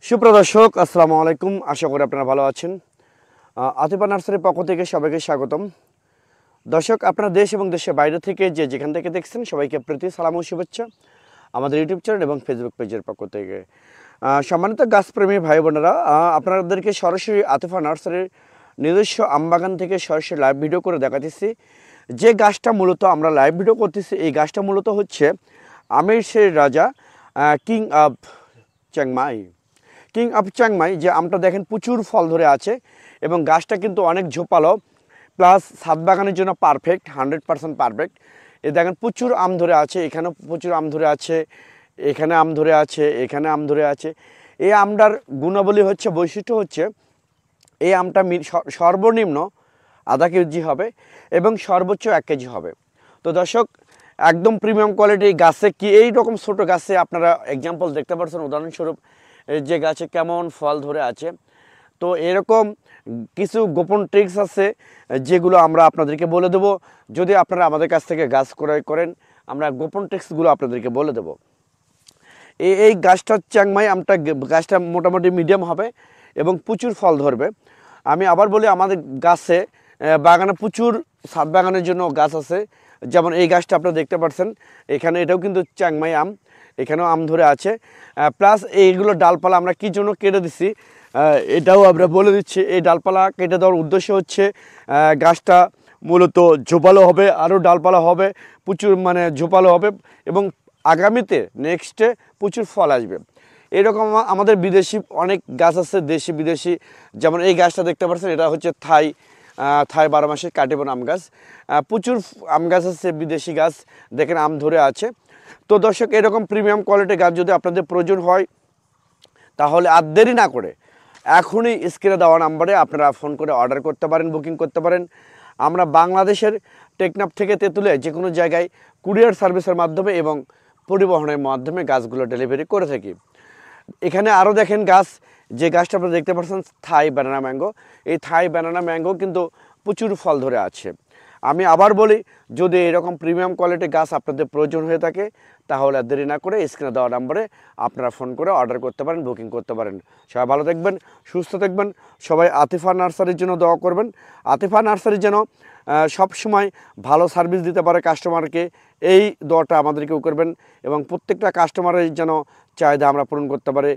সুপ্রদর্শক আসসালামু আলাইকুম, আশা করি আপনারা ভালো আছেন। আতিফা নার্সারির পক্ষ থেকে সবাইকে স্বাগতম। দর্শক, আপনারা দেশ এবং দেশের বাইরে থেকে যেখান থেকে দেখছেন সবাইকে প্রীতি সালাম ও শুভেচ্ছা আমাদের ইউটিউব চ্যানেল এবং ফেসবুক পেজের পক্ষ থেকে। সম্মানিত গাছপ্রেমী ভাই বোনেরা, আপনাদেরকে সরাসরি আতিফা নার্সারির নিজস্ব আমবাগান থেকে সরাসরি লাইভ ভিডিও করে দেখাতেছি। যে গাছটা মূলত আমরা লাইভ ভিডিও করতেছি, এই গাছটা মূলত হচ্ছে আমের সেই রাজা কিং অফ চ্যাংমাই। কিং অফ চ্যাংমাই যে আমটা দেখেন প্রচুর ফল ধরে আছে এবং গাছটা কিন্তু অনেক ঝোপালো, প্লাস ছাদ বাগানের জন্য পারফেক্ট, 100% পারফেক্ট। এ দেখেন প্রচুর আম ধরে আছে, এখানেও প্রচুর আম ধরে আছে, এখানে আম ধরে আছে, এখানে আম ধরে আছে। এই আমটার গুণাবলী হচ্ছে, বৈশিষ্ট্য হচ্ছে, এই আমটা সর্বনিম্ন আধা কেজি হবে এবং সর্বোচ্চ 1 কেজি হবে। তো দর্শক, একদম প্রিমিয়াম কোয়ালিটি গাছে কি এই রকম ছোটো গাছে আপনারা এক্সাম্পল দেখতে পাচ্ছেন, উদাহরণস্বরূপ যে গাছে কেমন ফল ধরে আছে। তো এরকম কিছু গোপন ট্রিক্স আছে যেগুলো আমরা আপনাদেরকে বলে দেবো। যদি আপনারা আমাদের কাছ থেকে গাছ ক্রয় করেন, আমরা গোপন ট্রিক্সগুলো আপনাদেরকে বলে দেবো। এই গাছটা চ্যাংমাই আমটা, গাছটা মোটামুটি মিডিয়াম হবে এবং প্রচুর ফল ধরবে। আমি আবার বলি, আমাদের গাছে বাগানে প্রচুর ছাদ বাগানের জন্য গাছ আছে। যেমন এই গাছটা আপনারা দেখতে পাচ্ছেন, এখানে এটাও কিন্তু চ্যাংমাই আম, এখানেও আম ধরে আছে। প্লাস এইগুলো ডালপালা আমরা কী জন্য কেটে দিচ্ছি এটাও আমরা বলে দিচ্ছি। এই ডালপালা কেটে দেওয়ার উদ্দেশ্য হচ্ছে গাছটা মূলত ঝোপালো হবে, আরও ডালপালা হবে, প্রচুর মানে ঝোপালো হবে এবং আগামীতে নেক্সটে প্রচুর ফল আসবে। এরকম আমাদের বিদেশি অনেক গাছ আছে, দেশি বিদেশি। যেমন এই গাছটা দেখতে পাচ্ছেন, এটা হচ্ছে থাই 12 মাসের কাটিবন আম গাছ। প্রচুর আম গাছ আছে, বিদেশি গাছ, দেখেন আম ধরে আছে। তো দর্শক, এরকম প্রিমিয়াম কোয়ালিটির গাছ যদি আপনাদের প্রয়োজন হয়, তাহলে আর দেরি না করে এখনই স্ক্রিনে দেওয়া নাম্বারে আপনারা ফোন করে অর্ডার করতে পারেন, বুকিং করতে পারেন। আমরা বাংলাদেশের টেকনাফ থেকে তেঁতুলে যে কোনো জায়গায় কুরিয়ার সার্ভিসের মাধ্যমে এবং পরিবহনের মাধ্যমে গাছগুলো ডেলিভারি করে থাকি। এখানে আরও দেখেন গাছ, যে গাছটা আপনারা দেখতে পাচ্ছেন থাই ব্যানানা ম্যাঙ্গো। এই থাই ব্যানানা ম্যাঙ্গো কিন্তু প্রচুর ফল ধরে আছে। আমি আবার বলি, যদি এরকম প্রিমিয়াম কোয়ালিটির গাছ আপনাদের প্রয়োজন হয়ে থাকে, তাহলে আর দেরি না করে স্ক্রিনে দেওয়া নাম্বারে আপনারা ফোন করে অর্ডার করতে পারেন, বুকিং করতে পারেন। সবাই ভালো থাকবেন, সুস্থ থাকবেন। সবাই আতিফা নার্সারির জন্য দোয়া করবেন। আতিফা নার্সারি যেন সবসময় ভালো সার্ভিস দিতে পারে কাস্টমারকে, এই দোয়াটা আমাদেরকেও করবেন এবং প্রত্যেকটা কাস্টমারের যেন চাহিদা আমরা পূরণ করতে পারি,